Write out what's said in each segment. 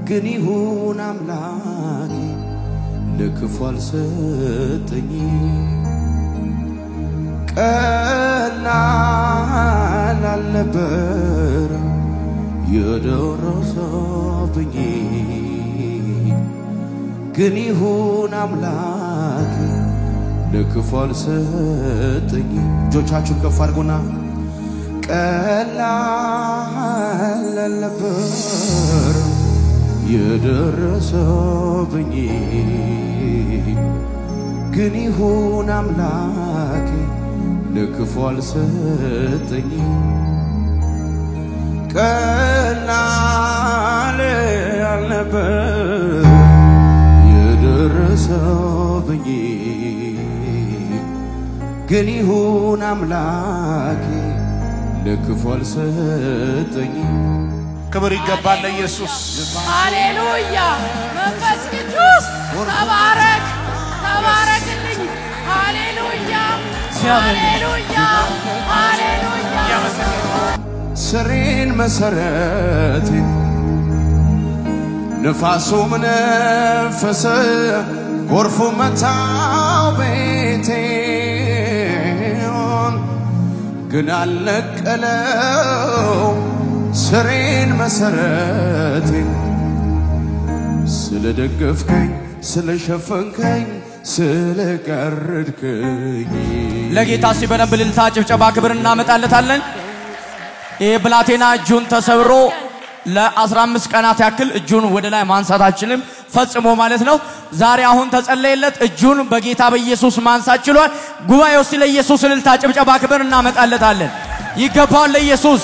ግን ይሁን አምላኬ ለክፉ አልሰጠኝ ቀላል አልነበር የደረሰብኝ ግን ይሁን አምላኬ ለክፉ አልሰጠኝ እጆቻችሁን ከፍ አድርጉና ቀላል አልነበር የደረሰብኝ ግን ይሁን አምላኬ ለክፉ አልሰጠኝ ቀላል አልነበር የደረሰብኝ ግን ይሁን አምላኬ ለክፉ አልሰጠኝ ክብር ይገባል ለኢየሱስ ሃሌሉያ መንፈስ ቅዱስ ተባረክ ተባረክልኝ ሃሌሉያ ሃሌሉያ ሃሌሉያ ስሬን መሰረት ነፋሱ ነፈሰ ጎርፉ መታው ቤቴን ግን አልነቀለው ስሬን መሰረት ስለደገፍከኝ ስለሸፈንከኝ ስለቀረድከኝ ለጌታ ሲበለም ብልልታ ጭብጨባ ክብር እናመጣለታለን ይሄ ብላቴና እጁን ተሰብሮ ለ15 ቀናት ያክል እጁን ወደ ላይ ማንሳታችንም ፈጽሞ ማለት ነው ዛሬ አሁን ተጸለየለት እጁን በጌታ በኢየሱስ ማንሳት ችሏል ጉባኤው ሲለ ኢየሱስ ልልታ ጭብጨባ ክብር እናመጣለታለን ይገባል ለኢየሱስ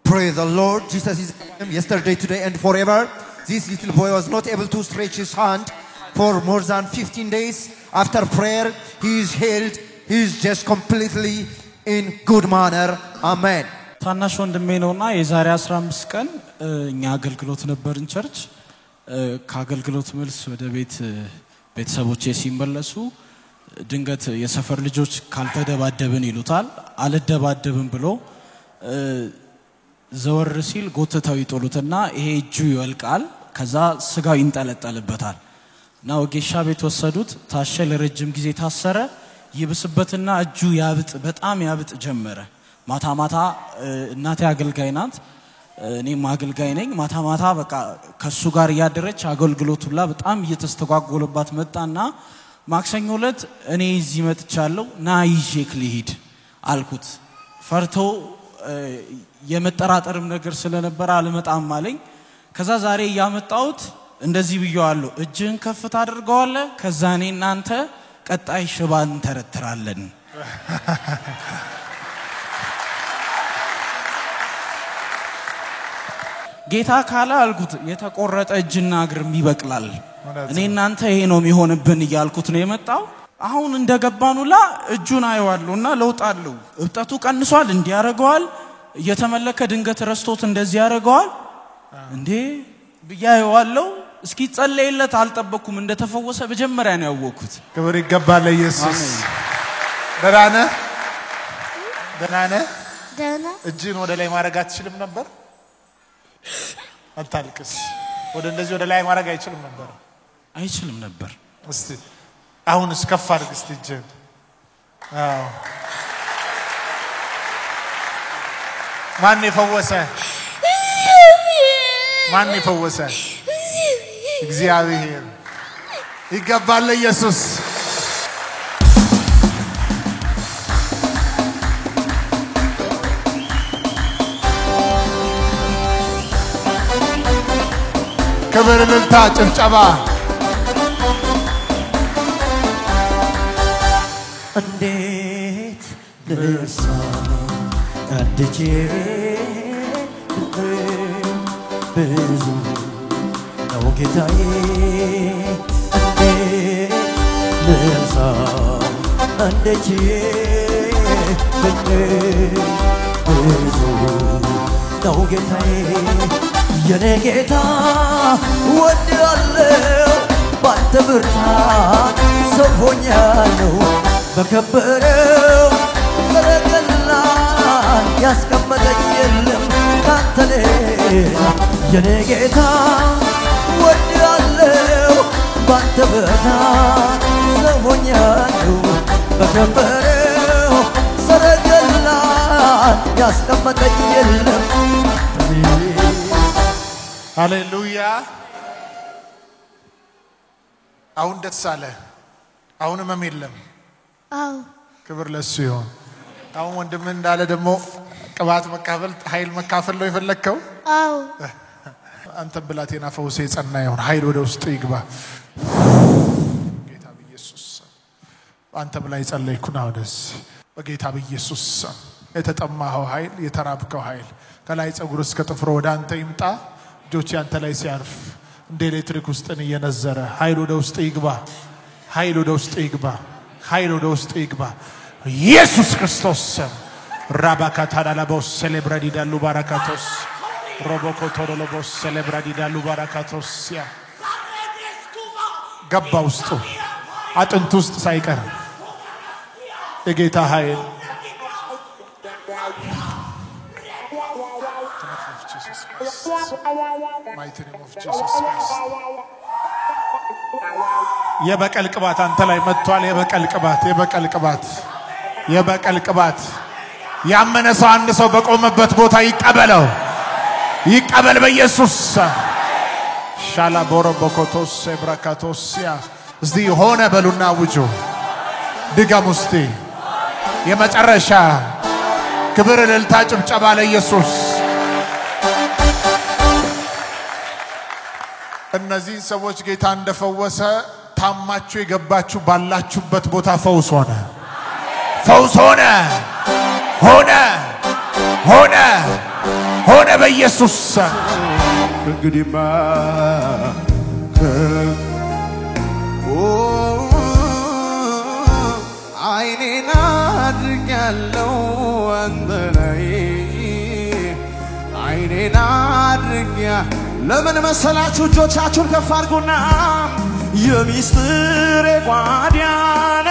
Praise the Lord. Jesus is yesterday, today, and forever. This little boy was not able to stretch his hand for more than 15 days. After prayer, he is healed. He is just completely in good manner. Amen. ታናሽ ወንድሜ ነውና የዛሬ 15 ቀን እኛ አገልግሎት ነበርን ቸርች ከአገልግሎት መልስ ወደ ቤተሰቦቼ ሲመለሱ ድንገት የሰፈር ልጆች ካልተደባደብን ይሉታል አልደባደብን ብሎ ዘወር ሲል ጎተታው ይጦሉትና ይሄ እጁ ይወልቃል ከዛ ስጋው ይንጠለጠልበታል እና ወጌሻ ቤት ወሰዱት ታሸ ለረጅም ጊዜ ታሰረ ይብስበትና እጁ ያብጥ በጣም ያብጥ ጀመረ ማታ ማታ እናቴ አገልጋይ ናት እኔም አገልጋይ ነኝ ማታ ማታ በቃ ከሱ ጋር ያደረች አገልግሎቱላ በጣም እየተስተጓጎለባት መጣና ማክሰኞ ዕለት እኔ እዚህ መጥቻለሁ ና ይዤክ ልሂድ አልኩት ፈርቶ የመጠራጠርም ነገር ስለነበር አልመጣም አለኝ ከዛ ዛሬ ያመጣውት እንደዚህ ብየዋለሁ እጅን ከፍታ አድርገዋለ ከዛ እኔ እናንተ ቀጣይ ሽባን ተረትራለን ጌታ ካለ አልኩት የተቆረጠ እጅና እግርም ይበቅላል እኔ እናንተ ይሄ ነው የሚሆንብን ይያልኩት ነው የመጣው አሁን እንደገባኑላ እጁን አይዋለውና ለውጣለው እብጠቱ ቀንሷል እንዲያረጋዋል እየተመለከ ድንገት ረስቶት እንደዚህ ያረጋዋል እንዴ ብያየዋለው እስኪ ጸለይለት አልጠበኩም እንደተፈወሰ በመጀመሪያ ነው ያወኩት ክብር ይገባል ለኢየሱስ ደራነ ደና እጅን ወደ ላይ ማረግ አትችልም ነበር አታልቅስ ወደ እንደዚህ ወደ ላይ ማረግ አይችልም ነበር እስቲ አሁን እስከፍ አድርግ እስቲ እጅን አዎ ማን ይፈወሰ እግዚአብሔር ይገባል ለኢየሱስ ክብር ልልታ ጭብጨባ እንዴት ልርሳ አድጄ ብዙ ነው ጌታዬ እንዴት ልርሳ አድጄ ብዙ ነው ጌታዬ የኔ ጌታ ወድሃለሁ ባንተ ብርታት ሰው ሆኛለሁ በከበረው ሰረገላ ያስቀመጠኝ የለም ካንተ ሌላ የኔ ጌታ ወድሃለሁ ባንተ ብርታት ሰው ሆኛለሁ በከበረው ሰረገላ ያስቀመጠኝ የለም ሃሌሉያ አሁን ደስ አለ አሁን ህመም የለም አዎ ክብር ለሱ ይሁን አሁን ወንድም እንዳለ ደግሞ ቅባት መካፈል ኃይል መካፈል ነው የፈለከው አዎ አንተ ብላቴና ፈውሴ ጸና ይሁን ኃይል ወደ ውስጥ ይግባ ጌታ በኢየሱስ አንተም ላይ ጸለይኩና ወደስ በጌታ በኢየሱስ የተጠማኸው ኃይል የተራብከው ኃይል ከላይ ጸጉር እስከ ጥፍሮ ወደ አንተ ይምጣ እጆች አንተ ላይ ሲያርፍ እንደ ኤሌክትሪክ ውስጥን እየነዘረ ኃይል ወደ ውስጥ ይግባ ኃይል ወደ ውስጥ ይግባ ኃይል ወደ ውስጥ ይግባ ኢየሱስ ክርስቶስ ራባካታላቦስ ሴሌብራዲዳሉ ባራካቶስ ሮቦኮቶሎቦስ ሴሌብራዲዳሉ ባራካቶስ ያ ገባ ውስጡ አጥንት ውስጥ ሳይቀር የጌታ ኃይል mighty name of Jesus Christ የበቀል ቅባት አንተ ላይ መጥቷል የበቀል ቅባት የበቀል ቅባት የበቀል ቅባት ያመነ ሰው አንድ ሰው በቆመበት ቦታ ይቀበለው ይቀበል በኢየሱስ ሻላ ቦሮቦኮቶስ ኤብራካቶስያ እስቲ ሆነ በሉና ውጁ ድጋም ውስጥ የመጨረሻ ክብር እልልታ ጭብጨባ ለኢየሱስ እነዚህ ሰዎች ጌታ እንደፈወሰ ታማችሁ የገባችሁ ባላችሁበት ቦታ ፈውስ ሆነ ፈውስ ሆነ ሆነ ሆነ ሆነ በኢየሱስ እንግዲህማ አይኔን አድርጌያለሁ አንተ ላይ አይኔን አድርጌያለሁ ለምን መሰላችሁ እጆቻችሁን ከፍ አድርጉና የሚስጥር ጓዳነ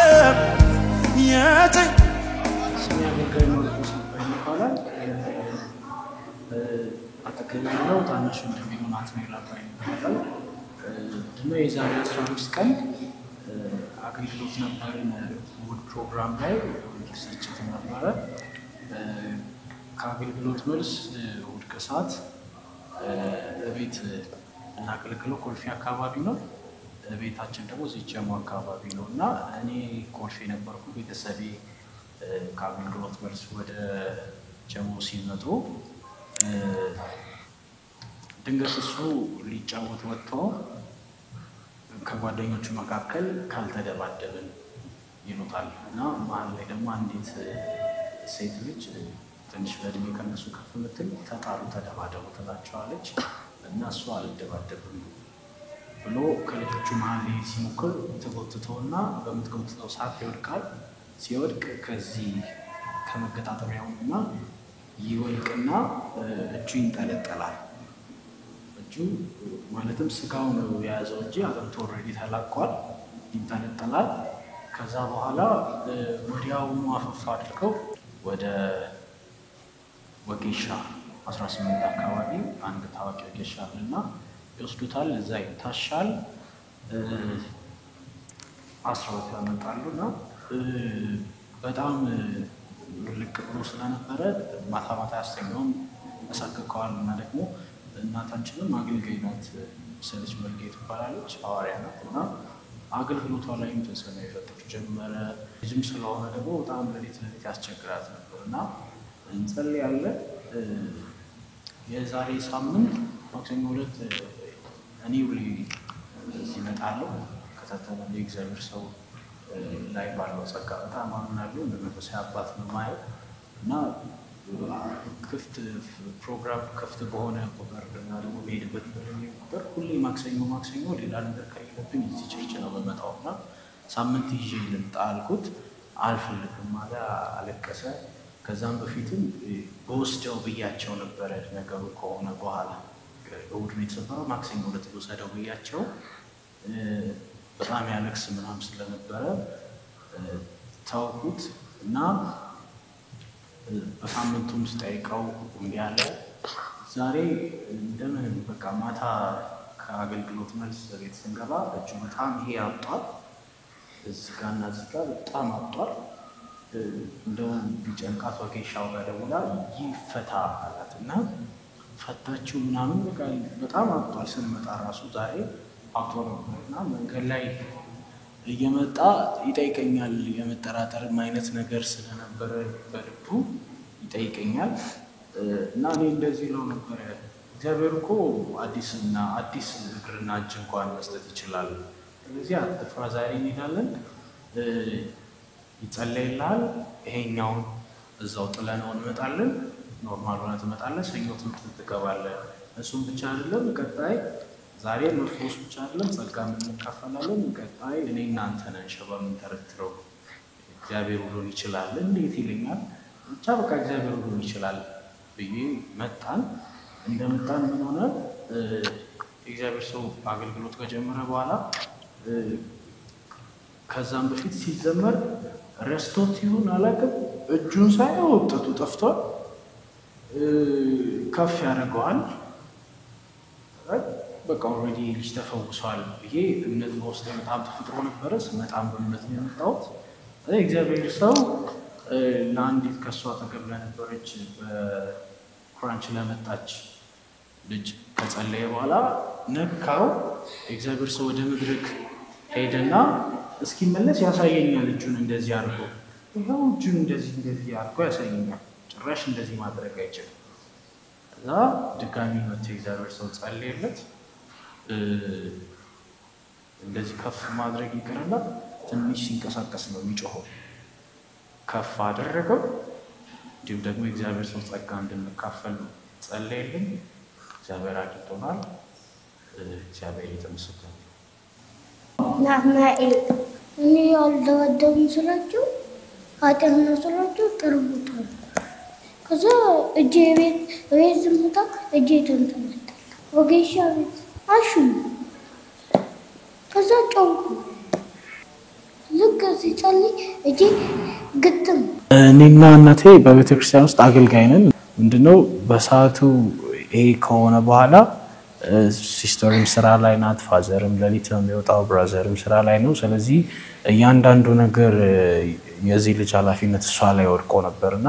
አጠገቤው ታናሽ ወንድሜ ናትናኤል አባይ ይባላል ደግሞ የዛሬ 15 ቀን አገልግሎት ነበርን ውድ ፕሮግራም ላይ ሪሰርች ነበረ ከአገልግሎት መልስ ውድ ከሰዓት ቤት እናገልግለው ኮልፌ አካባቢ ነው ቤታችን ደግሞ እዚህ ጀሞ አካባቢ ነውና እኔ ኮልፌ ነበርኩ ቤተሰቤ ከአገልግሎት መልስ ወደ ጀሞ ሲመጡ ድንገት እሱ ሊጫወት ወጥቶ ከጓደኞቹ መካከል ካልተደባደብን ይሉታል እና መሀል ላይ ደግሞ አንዲት ሴት ልጅ ትንሽ በእድሜ ከነሱ ከፍ ምትል ተጣሉ ተደባደቡ ትላቸዋለች እና እሱ አልደባደብም ብሎ ከልጆቹ መሀል ላይ ሲሞክር ተጎትተውና በምትጎትተው ሰዓት ይወድቃል ሲወድቅ ከዚህ ከመገጣጠሚያውና ይወልቅና እጁ ይንጠለጠላል እጁ ማለትም ስጋው ነው የያዘው እንጂ አጥንቱ ኦልሬዲ ተላቋል ይንጠለጠላል ከዛ በኋላ ወዲያውኑ አፈፋ አድርገው ወደ ወጌሻ 18 አካባቢ አንድ ታዋቂ ወጌሻ አለና ይወስዱታል እዛ ይታሻል አስሮት ያመጣሉና በጣም ልቅ ብሎ ስለነበረ ማታ ማታ ያስተኛውን ያሳክከዋልና ደግሞ እናታችንም አገልጋይ ናት ሰለች መልጌት ትባላለች ሐዋርያ ናት እና አገልግሎቷ ላይም ተጽዕኖ ይፈጥር ጀመረ ልጅም ስለሆነ ደግሞ በጣም ለሊት ያስቸግራት ነበርና እንጸልያለን የዛሬ ሳምንት ማክሰኞ ዕለት እኔ ሁሌ ሲመጣለው ከተተለ የእግዚአብሔር ሰው ላይ ባለው ጸጋ በጣም አምናለሁ እንደመንፈሳዊ አባት ነው ማየው እና ክፍት ፕሮግራም ክፍት በሆነ ቁጥር እና ደግሞ በሄድበት ቁጥር ሁሌ ማክሰኞ ሌላ ነገር ከሌለብኝ እዚህ ቸርች ነው በመጣውና ሳምንት ይዤ ልምጣ አልኩት አልፈልግም አለ አለቀሰ ከዛም በፊትም በወስደው ብያቸው ነበር ነገሩ ከሆነ በኋላ እሑድ ነው የተሰበረው ማክሰኞ ዕለት ወሰደው ብያቸው በጣም ያለቅስ ምናምን ስለነበረ ታውቁት እና በሳምንቱም ስጠይቀው እንዲህ አለ ዛሬ እንደምን በቃ ማታ ከአገልግሎት መልስ ቤት ስንገባ እጁ በጣም ይሄ አብጧል እዚህ ጋርና እዚህ ጋር በጣም አብጧል እንደው ቢጨንቃት ወጌሻው ጋር ደውላ ይፈታ አላትና ፈታችሁ ምናምን በቃ በጣም አብጧል ስንመጣ ራሱ ዛሬ አብጦ ነበርና መንገድ ላይ እየመጣ ይጠይቀኛል የመጠራጠር አይነት ነገር ስለነበረ በልቡ ይጠይቀኛል እና እኔ እንደዚህ ነው ነበር እግዚአብሔር እኮ አዲስ እግርና እጅ እንኳን መስጠት ይችላል ስለዚህ አትፍራ ዛሬ እንሄዳለን ይጸለይልሃል ይሄኛውን እዛው ጥለነው እንመጣለን ኖርማል ሆነ ትመጣለህ ሰኞ ትምህርት ትገባለህ እሱም ብቻ አይደለም ቀጣይ ዛሬ መፍሮስ ብቻ አይደለም ጸጋም እንካፈላለን ቀጣይ እኔ እናንተ ነን ሸባም ተረትረው እግዚአብሔር ሁሉ ይችላል እንዴት ይለኛል ብቻ በቃ እግዚአብሔር ሁሉ ይችላል ብዬ መጣን እንደመጣን ምን ሆነ እግዚአብሔር ሰው አገልግሎት ከጀመረ በኋላ ከዛም በፊት ሲዘመር ረስቶት ይሁን አላውቅም እጁን ሳይው ወጥቶ ጠፍቷል ከፍ ያደርገዋል በቃ ኦሬዲ ልጅ ተፈውሷል ብዬ እምነት በውስጥ በጣም ተፈጥሮ ነበር ስመጣም በእምነት ነው የመጣሁት እግዚአብሔር ሰው ለአንዲት ከሷ አጠገብ ለነበረች በክራንች ለመጣች ልጅ ከጸለየ በኋላ ነካው እግዚአብሔር ሰው ወደ መድረክ ሄደና እስኪመለስ ያሳየኛል እጁን እንደዚህ አድርጎ ይሄው እጁን እንደዚህ አድርጎ ያሳየኛል ጭራሽ እንደዚህ ማድረግ አይችልም እዛ ድጋሚ መጥቶ እግዚአብሔር ሰው ጸለየለት እንደዚህ ከፍ ማድረግ ይቀርና ትንሽ ሲንቀሳቀስ ነው የሚጮኸው ከፍ አደረገው እንዲሁም ደግሞ እግዚአብሔር ሰው ጸጋ እንድንካፈል ጸለየልን እግዚአብሔር አግኝቶናል እግዚአብሔር የተመሰገነ ናትናኤል እኔ ያልደወደሙ ስላቸው ኃጢአትና ስላቸው ጥርቡታ ከዛ እጄ ቤት ዝምታ እጄ ተንተመታ ወጌሻ ቤት አሹ ከዛ ጮኩ ልክ ሲጸልይ እጄ ግጥም እኔና እናቴ በቤተክርስቲያን ውስጥ አገልጋይ ነን ምንድነው በሰዓቱ ይሄ ከሆነ በኋላ ሲስተርም ስራ ላይ ናት ፋዘርም ለሊት ነው የሚወጣው ብራዘርም ስራ ላይ ነው ስለዚህ እያንዳንዱ ነገር የዚህ ልጅ ኃላፊነት እሷ ላይ ወድቆ ነበርና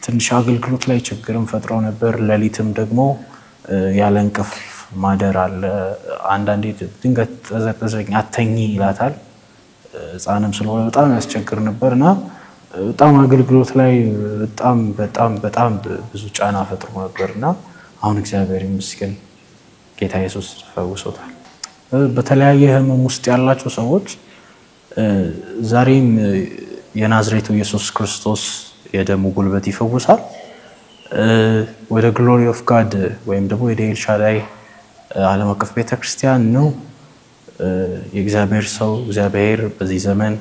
ትንሽ አገልግሎት ላይ ችግርም ፈጥሮ ነበር ለሊትም ደግሞ ያለ እንቅልፍ ማደር አለ አንዳንዴ ድንገት ተዘጠዘኝ አተኝ ይላታል ህፃንም ስለሆነ በጣም ያስቸግር ነበርና በጣም አገልግሎት ላይ በጣም ብዙ ጫና ፈጥሮ ነበርና አሁን እግዚአብሔር ይመስገን ጌታ ኢየሱስ ፈውሶታል በተለያየ ህመም ውስጥ ያላችሁ ሰዎች ዛሬም የናዝሬቱ ኢየሱስ ክርስቶስ የደሙ ጉልበት ይፈውሳል ወደ ግሎሪ ኦፍ ጋድ ወይም ደግሞ ወደ ኤልሻዳይ ዓለም አቀፍ ቤተክርስቲያን ነው የእግዚአብሔር ሰው እግዚአብሔር በዚህ ዘመን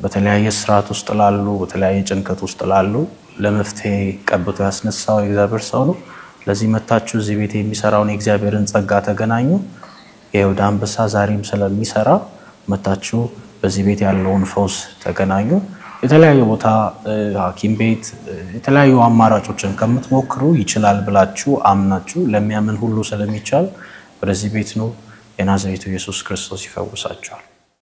በተለያየ ስርዓት ውስጥ ላሉ በተለያየ ጭንቀት ውስጥ ላሉ ለመፍትሄ ቀብቶ ያስነሳው የእግዚአብሔር ሰው ነው ለዚህ መታችሁ እዚህ ቤት የሚሰራውን የእግዚአብሔርን ጸጋ ተገናኙ የይሁዳ አንበሳ ዛሬም ስለሚሰራ መታችሁ በዚህ ቤት ያለውን ፈውስ ተገናኙ የተለያየ ቦታ ሐኪም ቤት የተለያዩ አማራጮችን ከምትሞክሩ ይችላል ብላችሁ አምናችሁ ለሚያምን ሁሉ ስለሚቻል ወደዚህ ቤት ነው የናዝሬቱ ኢየሱስ ክርስቶስ ይፈውሳችኋል